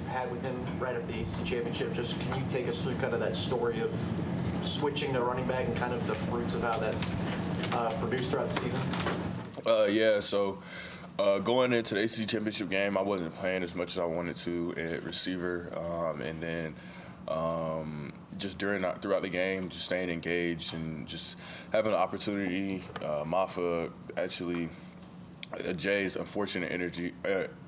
had with him right after the ACC championship. Just can you take us through kind of that story of switching to running back and kind of the fruits of how that's produced throughout the season? Yeah, so going into the ACC championship game, I wasn't playing as much as I wanted to at receiver, and then just throughout the game, just staying engaged and just having an opportunity. Mafa actually, Jay's unfortunate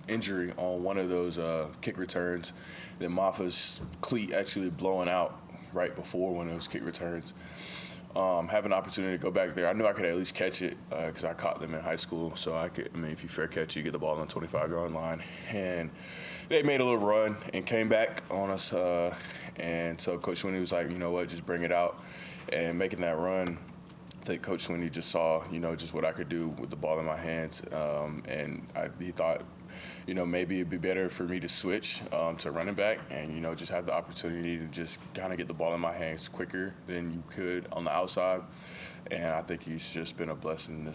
injury on one of those kick returns, then Mafa's cleat actually blowing out right before one of those kick returns. Have an opportunity to go back there. I knew I could at least catch it because I caught them in high school. So if you fair catch, you get the ball on the 25-yard line. And they made a little run and came back on us. And so Coach Swinney was like, you know what, just bring it out. And making that run, I think Coach Swinney just saw, just what I could do with the ball in my hands. He thought, maybe it'd be better for me to switch to running back and, just have the opportunity to just kind of get the ball in my hands quicker than you could on the outside. And I think he's just been a blessing,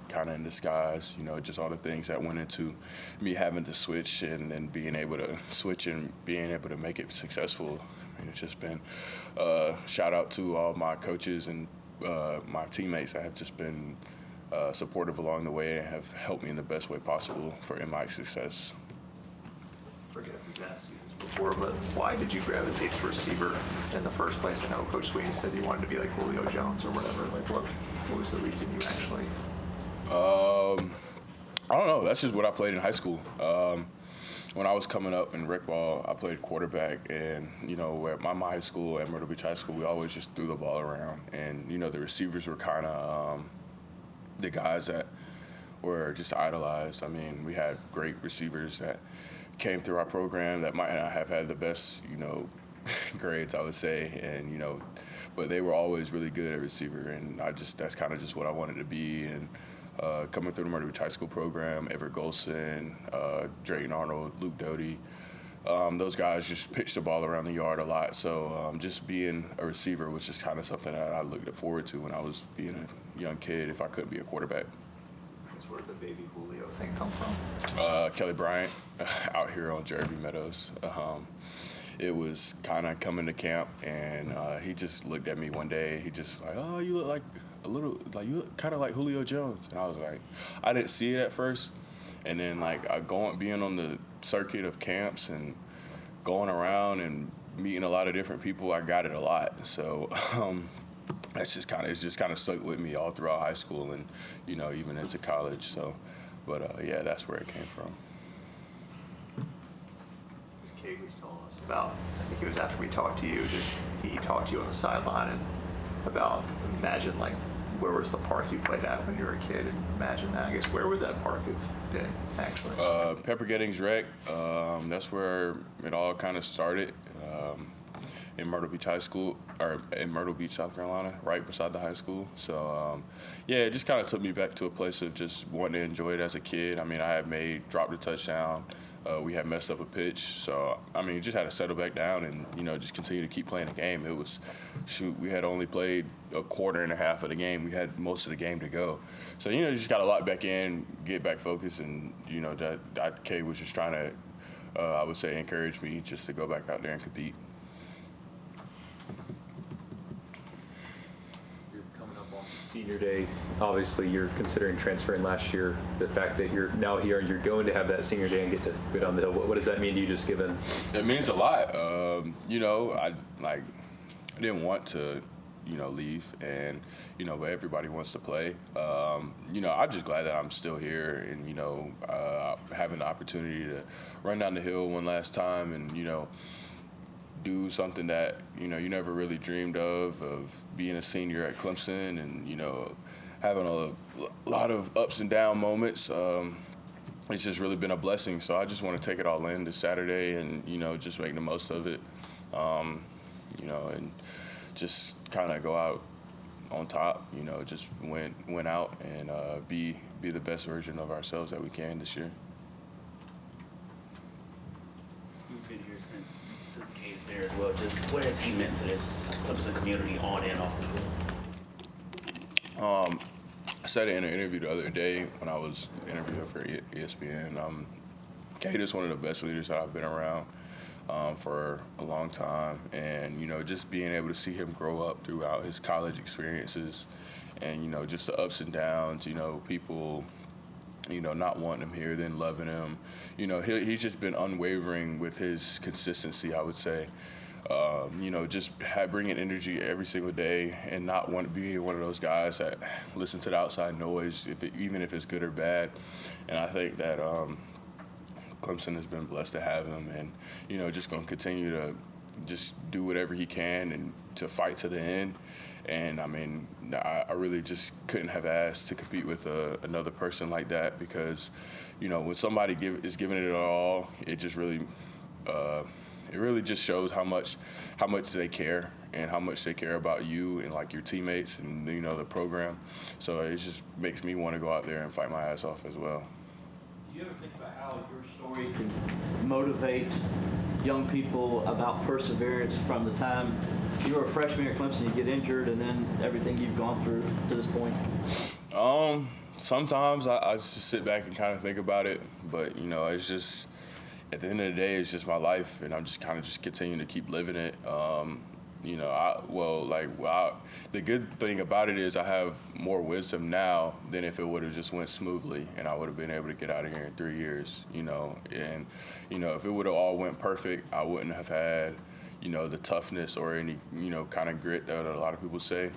kind of in disguise, just all the things that went into me having to switch and then being able to switch and being able to make it successful. I mean, it's just been shout out to all my coaches and my teammates that have just been supportive along the way and have helped me in the best way possible for my success. Forget if he's asked you this before, but why did you gravitate to receiver in the first place? I know Coach Swinney said you wanted to be like Julio Jones or whatever. Like, what was the reason you actually? I don't know. That's just what I played in high school. When I was coming up in rec ball, I played quarterback, and at my high school, at Myrtle Beach High School, we always just threw the ball around, and the receivers were kind of the guys that were just idolized. I mean, we had great receivers that came through our program that might not have had the best, grades, I would say, and but they were always really good at receiver, and that's kind of just what I wanted to be. And coming through the Myrtle Beach High School program, Everett Golson, Drayton Arnold, Luke Doty, those guys just pitched the ball around the yard a lot. So just being a receiver was just kind of something that I looked forward to when I was being a young kid if I couldn't be a quarterback. That's where the baby Julio thing come from? Kelly Bryant out here on Jeremy Meadows. It was kind of coming to camp, and he just looked at me one day. He just like, oh, you look you look kind of like Julio Jones. And I was like, I didn't see it at first. And then being on the circuit of camps and going around and meeting a lot of different people, I got it a lot. So it's just kind of stuck with me all throughout high school and even into college. So, but yeah, that's where it came from. Kate was telling us about, I think it was after we talked to you, he talked to you on the sideline and about, imagine where was the park you played at when you were a kid, and imagine that. I guess where would that park have been actually? Pepper Gettings Rec. That's where it all kind of started. In Myrtle Beach High School, or in Myrtle Beach, South Carolina, right beside the high school. So, yeah, it just kind of took me back to a place of just wanting to enjoy it as a kid. I mean, I had dropped a touchdown. We had messed up a pitch. So, I mean, just had to settle back down and, just continue to keep playing the game. It was, we had only played a quarter and a half of the game. We had most of the game to go. So, just got to lock back in, get back focused, and, that Kay was just trying to, I would say, encourage me just to go back out there and compete. Senior day, obviously you're considering transferring last year. The fact that you're now here and you're going to have that senior day and get to go down the hill, what does that mean to you, just given? It means a lot. I didn't want to, leave, and but everybody wants to play. I'm just glad that I'm still here and having the opportunity to run down the hill one last time and do something that you never really dreamed of being a senior at Clemson and having a lot of ups and down moments. It's just really been a blessing. So I just want to take it all in this Saturday and just make the most of it. And just kind of go out on top. Just win out and be the best version of ourselves that we can this year. You've been here since Kate's there as well. Just what has he meant to this Clemson community on and off the field? I said it in an interview the other day when I was interviewing for ESPN. Kate is one of the best leaders that I've been around. for a long time, and just being able to see him grow up throughout his college experiences, and just the ups and downs. People not wanting him here, then loving him. He's just been unwavering with his consistency, I would say. Just bringing energy every single day and not want to be one of those guys that listen to the outside noise, even if it's good or bad. And I think that Clemson has been blessed to have him, and just going to continue to just do whatever he can and to fight to the end. And I mean, I really just couldn't have asked to compete with another person like that, because when somebody is giving it all, it just really it really just shows how much they care and how much they care about you and like your teammates and the program. So it just makes me want to go out there and fight my ass off as well. Do you ever think about how your story can motivate young people about perseverance from the time you were a freshman at Clemson, you get injured, and then everything you've gone through to this point? Sometimes I just sit back and kind of think about it, but it's just, at the end of the day, it's just my life, and I'm just kind of just continuing to keep living it. The good thing about it is I have more wisdom now than if it would have just went smoothly and I would have been able to get out of here in 3 years, and, if it would have all went perfect, I wouldn't have had, the toughness or any, kind of grit that a lot of people say.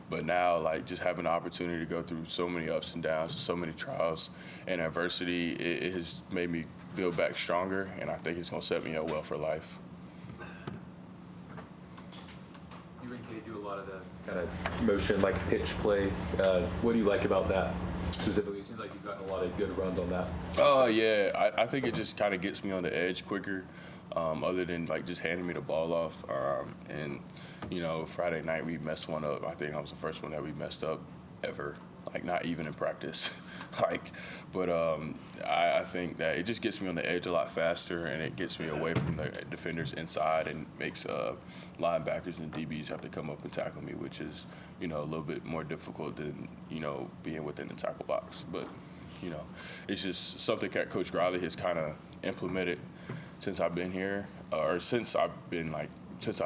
But now, like, just having the opportunity to go through so many ups and downs, so many trials and adversity, it has made me build back stronger, and I think it's going to set me up well for life. You and Kay do a lot of the kind of motion, like pitch play. What do you like about that specifically? It seems like you've gotten a lot of good runs on that. Oh, yeah. I think it just kind of gets me on the edge quicker, other than, like, just handing me the ball off. Friday night we messed one up. I think I was the first one that we messed up ever, like, not even in practice. I think that it just gets me on the edge a lot faster, and it gets me away from the defenders inside and makes linebackers and DBs have to come up and tackle me, which is, a little bit more difficult than, being within the tackle box. But, it's just something that Coach Riley has kind of implemented since I've been here, or since I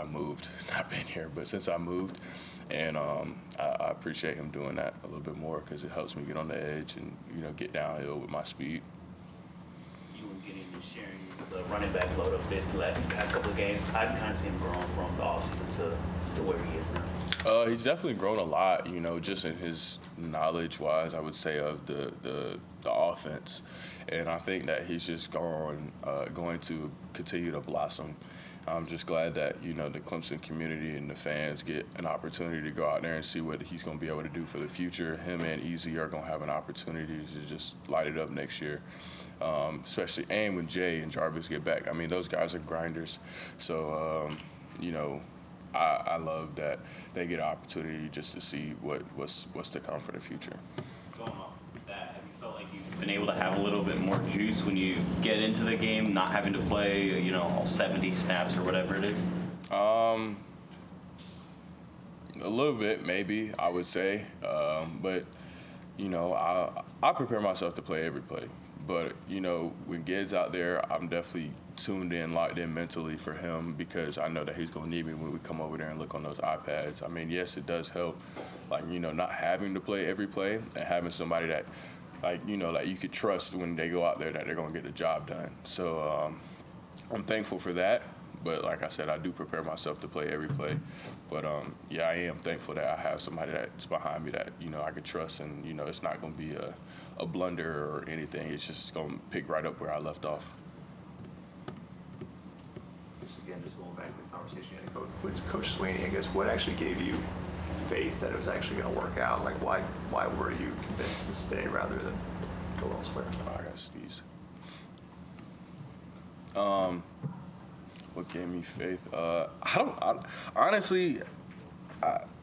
moved, not been here, but since I moved. And I appreciate him doing that a little bit more, because it helps me get on the edge and, get downhill with my speed. You were getting and sharing the running back load a bit these past couple of games. I've kind of seen him growing from the offseason to where he is now. He's definitely grown a lot, just in his knowledge-wise, I would say, of the offense. And I think that he's just going to continue to blossom. I'm just glad that, the Clemson community and the fans get an opportunity to go out there and see what he's going to be able to do for the future. Him and Easy are going to have an opportunity to just light it up next year, especially, and when Jay and Jarvis get back. I mean, those guys are grinders. So, I love that they get an opportunity just to see what's to come for the future. Going off that, have you felt like you've been able to have a little bit more juice when you get into the game, not having to play, all 70 snaps or whatever it is? A little bit, maybe, I would say. But, I prepare myself to play every play. But, when Ged's out there, I'm definitely tuned in, locked in mentally for him, because I know that he's going to need me when we come over there and look on those iPads. I mean, yes, it does help, like, not having to play every play and having somebody that, like you could trust when they go out there that they're going to get the job done. So I'm thankful for that. But like I said, I do prepare myself to play every play. But, I am thankful that I have somebody that's behind me that, I could trust, and, it's not going to be a blunder or anything. It's just going to pick right up where I left off. Just going back to the conversation with Coach Sweeney, I guess, what actually gave you faith that it was actually going to work out? Like, why were you convinced to stay rather than go elsewhere? I got to sneeze. What gave me faith? Honestly,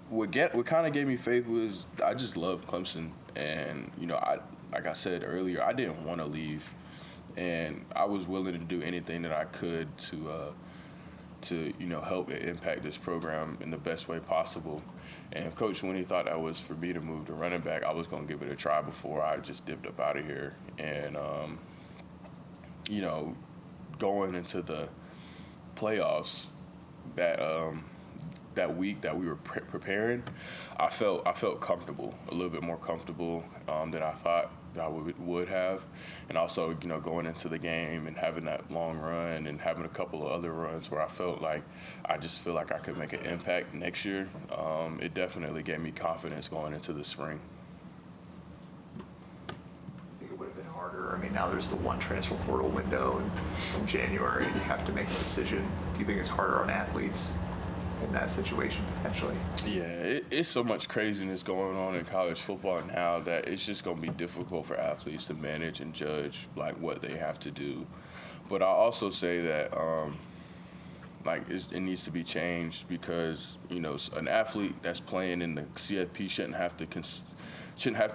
what kind of gave me faith was I just love Clemson, and like I said earlier, I didn't want to leave, and I was willing to do anything that I could to help impact this program in the best way possible. And if Coach Winnie thought that was for me to move to running back, I was going to give it a try before I just dipped up out of here. And, going into playoffs, that week that we were preparing, I felt comfortable, a little bit more comfortable than I thought that I would have. And also, going into the game and having that long run and having a couple of other runs where I felt like I just feel like I could make an impact next year, it definitely gave me confidence going into the spring. I think it would have been harder. I mean, now there's the one transfer portal window in January, and you have to make a decision. Do you think it's harder on athletes in that situation potentially? Yeah, it's so much craziness going on in college football now that it's just going to be difficult for athletes to manage and judge like what they have to do. But I also say that it needs to be changed because an athlete that's playing in the CFP shouldn't have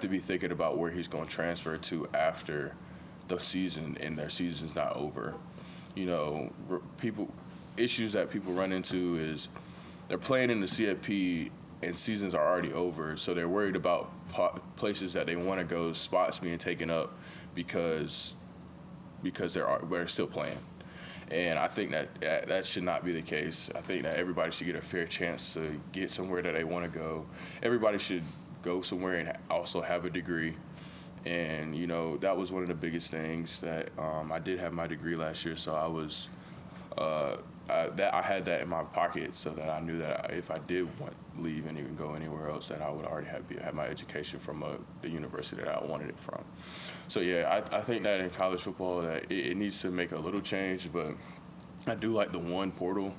to be thinking about where he's going to transfer to after the season and their season's not over. Issues that people run into is they're playing in the CFP and seasons are already over, so they're worried about places that they want to go, spots being taken up because they're still playing. And I think that should not be the case. I think that everybody should get a fair chance to get somewhere that they want to go. Everybody should go somewhere and also have a degree. And, that was one of the biggest things that I did have my degree last year, so I was I had that in my pocket so that I knew that if I did want to leave and even go anywhere else, that I would already have my education from the university that I wanted it from. So, yeah, I think that in college football that it needs to make a little change, but I do like the one portal